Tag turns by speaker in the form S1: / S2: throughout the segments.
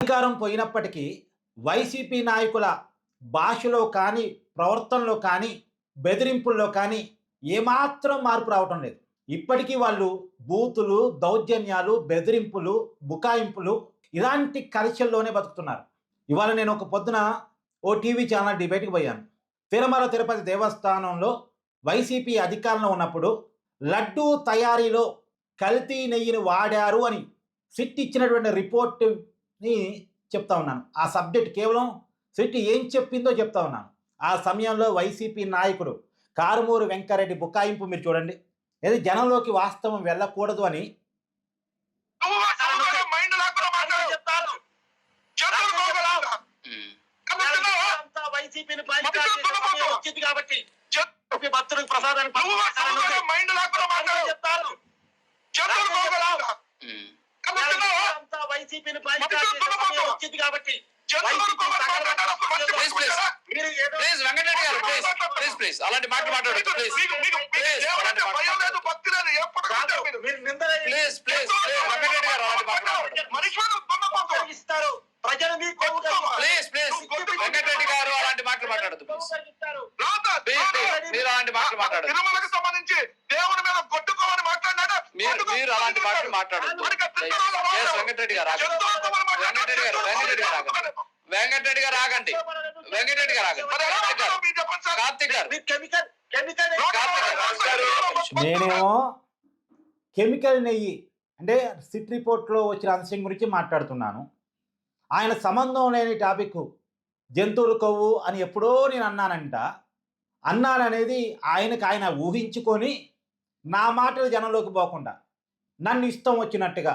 S1: అధికారం పోయినప్పటికీ వైసీపీ నాయకుల భాషలో కానీ, ప్రవర్తనలో కానీ, బెదిరింపుల్లో కానీ ఏమాత్రం మార్పు రావటం లేదు. ఇప్పటికీ వాళ్ళు బూతులు, దౌర్జన్యాలు, బెదిరింపులు, బుకాయింపులు ఇలాంటి కల్చర్‌లోనే బతుకుతున్నారు. ఇవాళ నేను ఒక పొద్దున ఓ టీవీ ఛానల్ డిబేట్‌కి పోయాను. తిరుమల తిరుపతి దేవస్థానంలో వైసీపీ అధికారంలో ఉన్నప్పుడు లడ్డూ తయారీలో కల్తీ నెయ్యిని వాడారు అని సిట్ ఇచ్చినటువంటి రిపోర్ట్‌ని చెప్తా ఉన్నాను. ఆ సబ్జెక్ట్ కేవలం సిట్ ఏం చెప్పిందో చెప్తా ఉన్నాను. ఆ సమయంలో వైసీపీ నాయకుడు కారుమూరి వెంకరెడ్డి బుకాయింపు మీరు చూడండి. ఏది జనంలోకి వాస్తవం వెళ్ళకూడదు అని
S2: వచ్చింది కాబట్టి భక్తులకు ప్రసాదాన్ని వైసీపీని వచ్చింది కాబట్టి
S3: అలాంటి మాటలు మాట్లాడదు
S2: ఇస్తారు ప్రజలు
S3: వెంకటరెడ్డి గారు అలాంటి మాటలు మాట్లాడదు మీరు అలాంటి మాటలు మాట్లాడదు
S4: తిరుమలకు సంబంధించి దేవుని మీద కొట్టుకోమని మాట్లాడినాడు.
S3: మీరు అలాంటి మాటలు మాట్లాడదు వెంకటరెడ్డి గారు వెంకటరెడ్డి గారు ఆగండి వెంకటరెడ్డి గారు ఆగండి కార్తిక్ గారు
S1: నేనేమో కెమికల్ నెయ్యి అంటే సిట్ రిపోర్ట్లో వచ్చిన అంశం గురించి మాట్లాడుతున్నాను. ఆయన సంబంధం లేని టాపిక్ జంతువుల కొవ్వు అని ఎప్పుడో నేను అన్నాననేది ఆయన ఊహించుకొని నా మాటలు జనంలోకి పోకుండా నన్ను ఇష్టం వచ్చినట్టుగా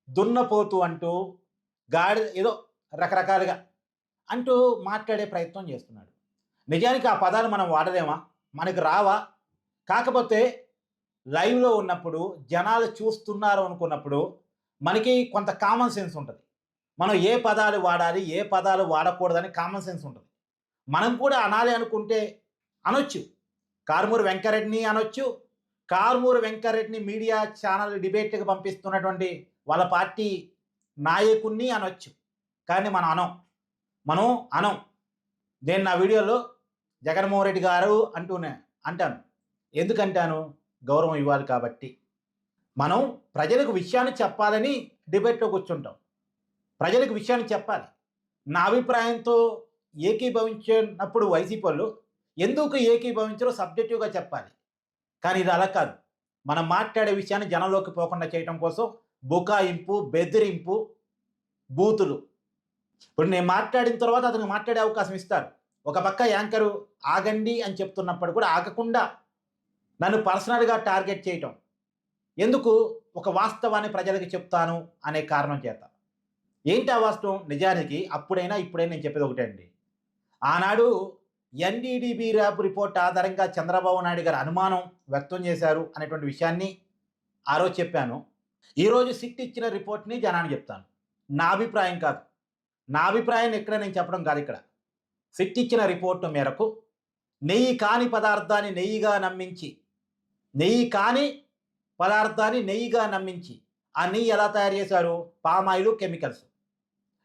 S1: దున్నపోతు అంటూ ఏదో రకరకాలుగా అంటూ మాట్లాడే ప్రయత్నం చేస్తున్నాడు. నిజానికి ఆ పదాలు మనం వాడలేమా? మనకు రావా? కాకపోతే లైవ్లో ఉన్నప్పుడు జనాలు చూస్తున్నారు అనుకున్నప్పుడు మనకి కొంత కామన్ సెన్స్ ఉంటుంది. మనం ఏ పదాలు వాడాలి, ఏ పదాలు వాడకూడదని కామన్ సెన్స్ ఉంటుంది. మనం కూడా అనాలి అనుకుంటే అనొచ్చు. కారుమూరి వెంకరెడ్డిని అనొచ్చు. కారుమూరి వెంకరెడ్డిని మీడియా ఛానల్ డిబేట్కి పంపిస్తున్నటువంటి వాళ్ళ పార్టీ నాయకుడిని అనొచ్చు. కానీ మనం అనం. నేను నా వీడియోలో జగన్మోహన్ రెడ్డి గారు అంటాను. ఎందుకంటాను? గౌరవం ఇవ్వాలి కాబట్టి. మనం ప్రజలకు విషయాన్ని చెప్పాలని డిబేట్లో కూర్చుంటాం. ప్రజలకు విషయాన్ని చెప్పాలి. నా అభిప్రాయంతో ఏకీభవించినప్పుడు వైసీపీ వాళ్ళు ఎందుకు ఏకీభవించారో సబ్జెక్టివ్గా చెప్పాలి. కానీ ఇది అలా కాదు. మనం మాట్లాడే విషయాన్ని జనంలోకి పోకుండా చేయడం కోసం బుకాయింపు, బెదిరింపు, బూతులు. ఇప్పుడు నేను మాట్లాడిన తర్వాత అతనికి మాట్లాడే అవకాశం ఇస్తారు. ఒక పక్క యాంకరు ఆగండి అని చెప్తున్నప్పుడు కూడా ఆగకుండా నన్ను పర్సనల్గా టార్గెట్ చేయటం ఎందుకు? ఒక వాస్తవాన్ని ప్రజలకు చెప్తాను అనే కారణం చేత. ఏంటి ఆ వాస్తవం? నిజానికి అప్పుడైనా ఇప్పుడైనా నేను చెప్పేది ఒకటే అండి. ఆనాడు ఎన్డీడీబీ ర్యాబ్ రిపోర్ట్ ఆధారంగా చంద్రబాబు నాయుడు గారు అనుమానం వ్యక్తం చేశారు అనేటువంటి విషయాన్ని ఆ రోజు చెప్పాను. ఈరోజు సిట్ ఇచ్చిన రిపోర్ట్ని జనానికి చెప్తాను. నా అభిప్రాయం కాదు. నా అభిప్రాయాన్ని ఎక్కడ నేను చెప్పడం కాదు. ఇక్కడ సిట్ ఇచ్చిన రిపోర్టు మేరకు నెయ్యి కాని పదార్థాన్ని నెయ్యిగా నమ్మించి ఆ నెయ్యి ఎలా తయారు చేశారు? Palm oil, chemicals.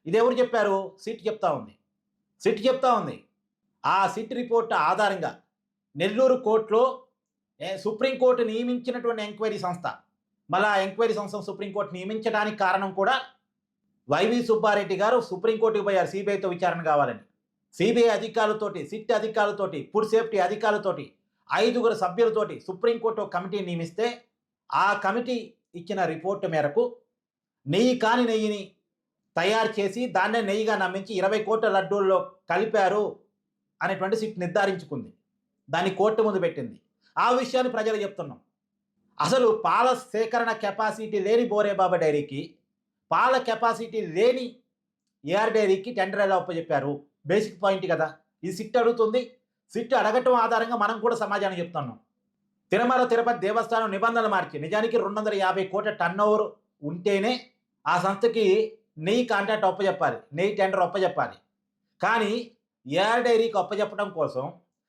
S1: ఇది ఎవరు చెప్పారు? సిట్ చెప్తా ఉంది. ఆ సిట్ రిపోర్ట్ ఆధారంగా నెల్లూరు కోర్టులో సుప్రీంకోర్టు నియమించినటువంటి ఎంక్వైరీ సంస్థ, మళ్ళీ ఆ ఎంక్వైరీ సంస్థ సుప్రీంకోర్టు నియమించడానికి కారణం కూడా వైవి సుబ్బారెడ్డి గారు సుప్రీంకోర్టుకు పోయారు సిబిఐతో విచారణ కావాలని. సిబిఐ అధికారులతోటి, సిట్ అధికారులతోటి, ఫుడ్ సేఫ్టీ అధికారులతోటి 5 సభ్యులతోటి సుప్రీంకోర్టు కమిటీ నియమిస్తే ఆ కమిటీ ఇచ్చిన రిపోర్టు మేరకు నెయ్యి కాని నెయ్యిని తయారు చేసి దాన్నే నెయ్యిగా నమ్మించి 20 కోట్ల లడ్డూల్లో కలిపారు అనేటువంటి సిట్ నిర్ధారించుకుంది. దాన్ని కోర్టు ముందు పెట్టింది. ఆ విషయాన్ని ప్రజలు చెప్తున్నాం. అసలు పాల సేకరణ కెపాసిటీ లేని బోరేబాబా డైరీకి, పాల కెపాసిటీ లేని ఏఆర్ డైరీకి టెండర్ ఎలా ఒప్పచెప్పారు? బేసిక్ పాయింట్ కదా. ఇది సిట్ అడుగుతుంది. సిట్ అడగటం ఆధారంగా మనం కూడా సమాజానికి చెప్తున్నాం. తిరుమల తిరుపతి దేవస్థానం నిబంధనలు మార్చి నిజానికి 250 కోట్ల టర్నోవర్ ఉంటేనే ఆ సంస్థకి నెయ్యి కాంట్రాక్ట్ ఒప్పచెప్పాలి, నెయ్యి టెండర్ ఒప్పచెప్పాలి. కానీ ఏఆర్ డైరీకి ఒప్పచెప్పడం కోసం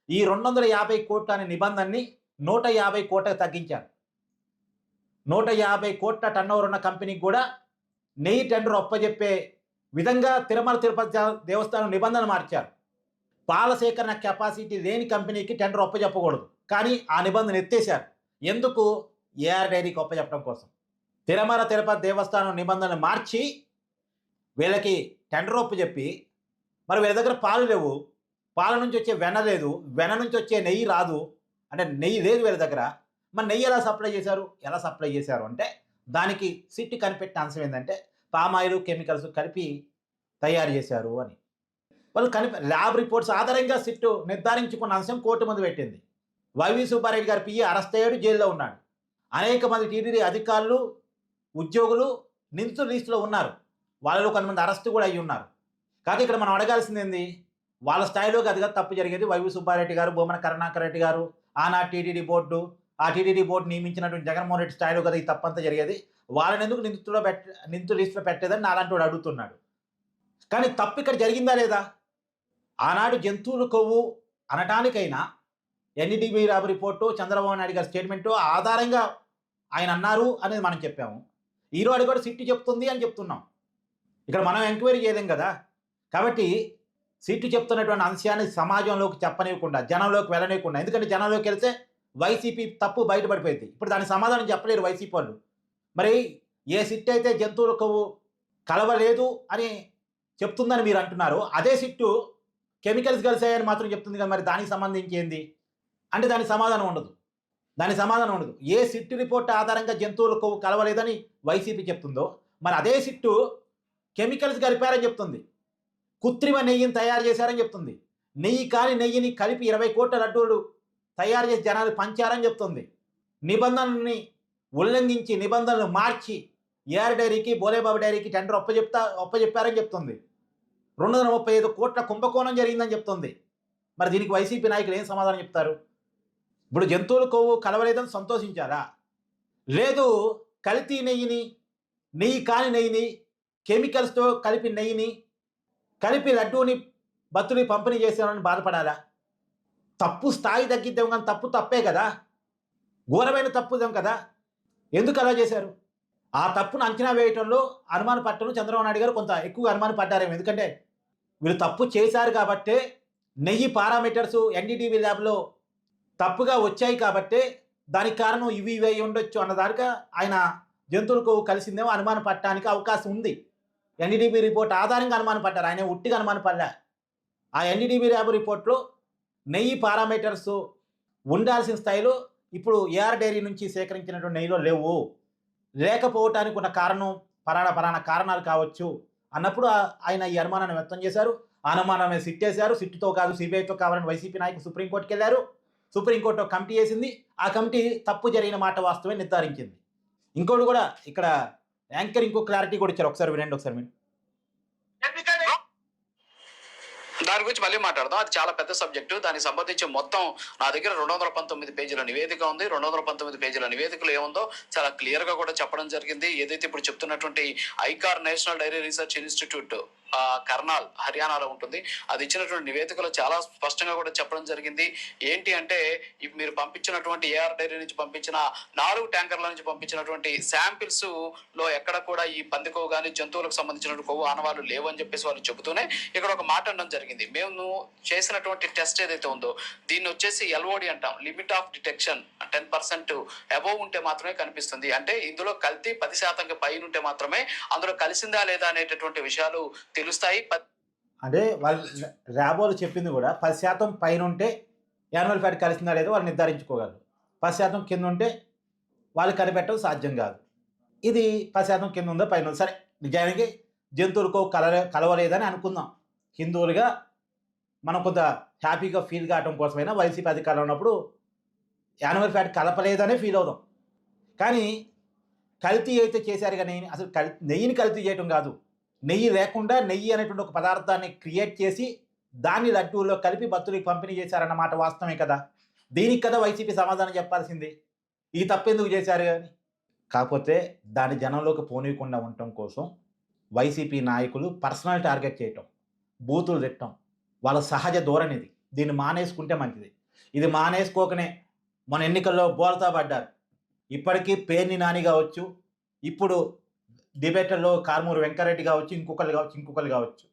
S1: ఈ 250 కోట్ల అనే నిబంధనని 150 కోట్లకు తగ్గించారు. 150 కోట్ల టర్నోవర్ ఉన్న కంపెనీకి కూడా నెయ్యి టెండర్ ఒప్పజెప్పే విధంగా తిరుమల తిరుపతి దేవస్థానం నిబంధన మార్చారు. పాల సేకరణ కెపాసిటీ లేని కంపెనీకి టెండర్ ఒప్పజెప్పకూడదు. కానీ ఆ నిబంధన ఎత్తేశారు. ఎందుకు? ఏఆర్ డైరీకి ఒప్పజెప్పడం కోసం. తిరుమల తిరుపతి దేవస్థానం నిబంధనలు మార్చి వీళ్ళకి టెండర్ ఒప్పజెప్పి, మరి వీళ్ళ దగ్గర పాలు లేవు, పాల నుంచి వచ్చే వెన్న లేదు, వెన్న నుంచి వచ్చే నెయ్యి రాదు, అంటే నెయ్యి లేదు వీళ్ళ దగ్గర. మరి నెయ్యి ఎలా సప్లై చేశారు అంటే దానికి సిట్ కనిపెట్టిన అంశం ఏంటంటే పామాయిల్ కెమికల్స్ కలిపి తయారు చేశారు అని. వాళ్ళు ల్యాబ్ రిపోర్ట్స్ ఆధారంగా సిట్ నిర్ధారించుకున్న అంశం కోర్టు ముందు పెట్టింది. వైవి సుబ్బారెడ్డి గారి పిఏ అరెస్ట్ అయ్యాడు, జైల్లో ఉన్నాడు. అనేక మంది టీటీడీ అధికారులు, ఉద్యోగులు నిందితుల లిస్టులో ఉన్నారు. వాళ్ళలో కొంతమంది అరెస్ట్ కూడా అయ్యి ఉన్నారు. కాకపోతే ఇక్కడ మనం అడగాల్సింది ఏంది? వాళ్ళ స్థాయిలో అదిగా తప్పు జరిగేది. వైవి సుబ్బారెడ్డి గారు, భూమన కరుణాకర్ రెడ్డి గారు, ఆనాడు టీటీడీ బోర్డు, ఆ టీటీడీ బోర్డు నియమించినటువంటి జగన్మోహన్ రెడ్డి స్థాయిలో కదా ఈ తప్పంతా జరిగేది. వాళ్ళని ఎందుకు నిందితుల లిస్టులో పెట్టేదని నాలాంటి వాడు అడుగుతున్నాడు. కానీ తప్పు ఇక్కడ జరిగిందా లేదా? ఆనాడు జంతువుల కొవ్వు అనటానికైనా NDTV lab report, Chandrababu Naidu గారి స్టేట్మెంటు ఆధారంగా ఆయన అన్నారు అనేది మనం చెప్పాము. ఈరోజు కూడా సిట్టు చెప్తుంది అని చెప్తున్నాం. ఇక్కడ మనం ఎంక్వైరీ చేయలేం కదా. కాబట్టి సిట్టు చెప్తున్నటువంటి అంశాన్ని సమాజంలోకి చెప్పనివ్వకుండా, జనంలోకి వెళ్ళనివ్వకుండా, ఎందుకంటే జనంలోకి వెళ్తే వైసీపీ తప్పు బయటపడిపోయింది. ఇప్పుడు దానికి సమాధానం చెప్పలేరు వైసీపీ వాళ్ళు. మరి ఏ సిట్టు అయితే జంతువుల కొవ్వు కలవలేదు అని చెప్తుందని మీరు అంటున్నారు, అదే సిట్టు కెమికల్స్ కలిసాయని మాత్రం చెప్తుంది కదా. మరి దానికి సంబంధించి ఏంది అంటే దానికి సమాధానం ఉండదు. ఏ సిట్టు రిపోర్ట్ ఆధారంగా జంతువుల కొవ్వు కలవలేదని వైసీపీ చెప్తుందో, మరి అదే సిట్టు కెమికల్స్ కలిపారని చెప్తుంది. కృత్రిమ నెయ్యిని తయారు చేశారని చెప్తుంది. నెయ్యి కాని నెయ్యిని కలిపి 20 కోట్ల లడ్డూలు తయారు చేసి జనాలు పంచారని చెప్తుంది. నిబంధనల్ని ఉల్లంఘించి, నిబంధనలు మార్చి ఏఆర్ డైరీకి, బోలేబాబు డైరీకి టెండర్ ఒప్పజెప్పారని చెప్తుంది. 235 కోట్ల కుంభకోణం జరిగిందని చెప్తుంది. మరి దీనికి వైసీపీ నాయకులు ఏం సమాధానం చెప్తారు? ఇప్పుడు జంతువుల కొవ్వు కలవలేదని సంతోషించారా? లేదు, కల్తీ నెయ్యిని, నెయ్యి కాని నెయ్యిని, కెమికల్స్తో కలిపి నెయ్యిని కలిపి లడ్డూని బత్తుని పంపిణీ చేసేవాళ్ళని బాధపడాలా? తప్పు స్థాయి తగ్గిద్దాం, కానీ తప్పు తప్పే కదా, ఘోరమైన తప్పుదాం కదా. ఎందుకు అలా చేశారు? ఆ తప్పును అంచనా వేయటంలో అనుమాన పట్టడం చంద్రబాబు నాయుడు గారు కొంత ఎక్కువగా అనుమాన పడ్డారేమో. ఎందుకంటే వీళ్ళు తప్పు చేశారు కాబట్టే, నెయ్యి పారామీటర్స్ ఎన్డీటీవీ ల్యాబ్లో తప్పుగా వచ్చాయి కాబట్టే దానికి కారణం ఇవి అయి ఉండొచ్చు అన్నదానిక ఆయన జంతువులకు కలిసిందేమో అనుమానం పట్టడానికి అవకాశం ఉంది. ఎన్డీటీవీ రిపోర్ట్ ఆధారంగా అనుమానం పడ్డారు, ఆయన ఉట్టిగా అనుమానం పడలే. ఆ ఎన్డీటీవీ ల్యాబ్ రిపోర్ట్లో నెయ్యి పారామీటర్స్ ఉండాల్సిన స్థాయిలో ఇప్పుడు ఏఆర్ డైరీ నుంచి సేకరించినటువంటి నెయ్యిలో లేకపోవటానికి ఉన్న కారణం పలానా కారణాలు కావచ్చు అన్నప్పుడు ఆయన ఈ అనుమానాన్ని వ్యక్తం చేశారు. ఆ అనుమానం మీద సిట్టేశారు. సిట్టుతో కాదు సిబిఐతో కావాలని వైసీపీ నాయకులు సుప్రీంకోర్టుకి వెళ్ళారు. సుప్రీంకోర్టు కమిటీ వేసింది. ఆ కమిటీ తప్పు జరిగిన మాట వాస్తవమే నిర్ధారించింది. ఇంకోటి కూడా ఇక్కడ యాంకర్ ఇంకో క్లారిటీ కూడా ఇచ్చారు. ఒకసారి వినండి.
S4: ఎందుకని
S3: దాని గురించి మళ్ళీ మాట్లాడదాం. అది చాలా పెద్ద సబ్జెక్టు. దానికి సంబంధించి మొత్తం నా దగ్గర 219 పేజీల నివేదిక ఉంది. 219 పేజీల నివేదికలు ఏముందో చాలా క్లియర్ గా కూడా చెప్పడం జరిగింది. ఏదైతే ఇప్పుడు చెప్తున్నటువంటి ICAR national dairy research institute Karnal, హర్యానాలో ఉంటుంది, అది ఇచ్చినటువంటి నివేదికలో చాలా స్పష్టంగా కూడా చెప్పడం జరిగింది. ఏంటి అంటే మీరు పంపించినటువంటి ఏఆర్ డైరీ నుంచి పంపించిన 4 ట్యాంకర్ల నుంచి పంపించినటువంటి శాంపిల్స్ లో ఎక్కడ కూడా ఈ పంది కొవ్వు కానీ జంతువులకు సంబంధించినటువంటి కొవ్వు ఆనవాళ్ళు లేవని చెప్పేసి వాళ్ళు చెబుతూనే ఇక్కడ ఒక మాట అనడం జరిగింది. మేము చేసినటువంటి టెస్ట్ ఏదైతే ఉందో దీన్ని వచ్చేసి ఎల్ఓడి అంటాం, లిమిట్ ఆఫ్ డిటెక్షన్ 10% అబోవ్ ఉంటే మాత్రమే కనిపిస్తుంది. అంటే ఇందులో కల్తీ 10% పైన ఉంటే మాత్రమే అందులో కలిసిందా లేదా అనేటటువంటి విషయాలు తెలుస్తాయి.
S1: అంటే వాళ్ళు ర్యాబోలు చెప్పింది కూడా 10% పైన ఉంటే యానిమల్ ఫ్యాట్ కలిసిందా లేదో వాళ్ళు నిర్ధారించుకోగలరు. 10% కింద ఉంటే వాళ్ళు కనిపెట్టడం సాధ్యం కాదు. ఇది 10% కింద ఉందో పైన ఉందో, సరే నిజానికి జంతువులకు కలవలేదని అనుకుందాం. హిందువులుగా మనం కొంత హ్యాపీగా ఫీల్ కావడం కోసమైనా వైసీపీ అధికారంలో ఉన్నప్పుడు యానిమల్ ఫ్యాట్ కలపలేదనే ఫీల్ అవుదాం. కానీ కల్తీ అయితే చేశారు, కానీ అసలు నెయ్యిని కల్తీ చేయటం కాదు, నెయ్యి లేకుండా నెయ్యి అనేటువంటి ఒక పదార్థాన్ని క్రియేట్ చేసి దాన్ని లడ్డూల్లో కలిపి భక్తులకు పంపిణీ చేశారన్నమాట వాస్తవమే కదా. దీనికి కదా వైసీపీ సమాధానం చెప్పాల్సింది, ఈ తప్పెందుకు చేశారు అని. కాకపోతే దాని జనంలోకి పోనీయకుండా ఉండటం కోసం వైసీపీ నాయకులు పర్సనల్ టార్గెట్ చేయటం, బూతులు తిట్టడం వాళ్ళ సహజ ధోరణిది. దీన్ని మానేసుకుంటే మంచిది. ఇది మానేసుకోకనే మన ఎన్నికల్లో బోల్తా పడ్డారు. ఇప్పటికీ పేర్ని నాని కావచ్చు, ఇప్పుడు డిబేట్లలో కారుమూరి వెంకరెడ్డి కావచ్చు, ఇంకొకరు కావచ్చు.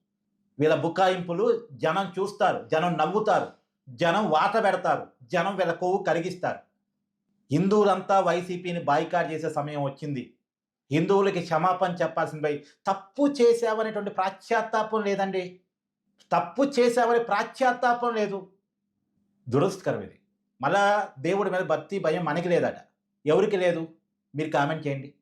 S1: వీళ్ళ బుకాయింపులు జనం చూస్తారు, జనం నవ్వుతారు, జనం వాత పెడతారు, జనం వీళ్ళ కొవ్వు కరిగిస్తారు. హిందువులంతా వైసీపీని బాయ్కాట్ చేసే సమయం వచ్చింది. హిందువులకి క్షమాపణ చెప్పాల్సిన పోయి తప్పు చేసావనేటువంటి ప్రాశ్చాత్తాపం లేదండి. తప్పు చేసావనే ప్రాశ్చాత్తాపం లేదు. దురదృష్టకరం ఇది. మళ్ళా దేవుడి మీద భక్తి భయం మనకి లేదట. ఎవరికి లేదు? మీరు కామెంట్ చేయండి.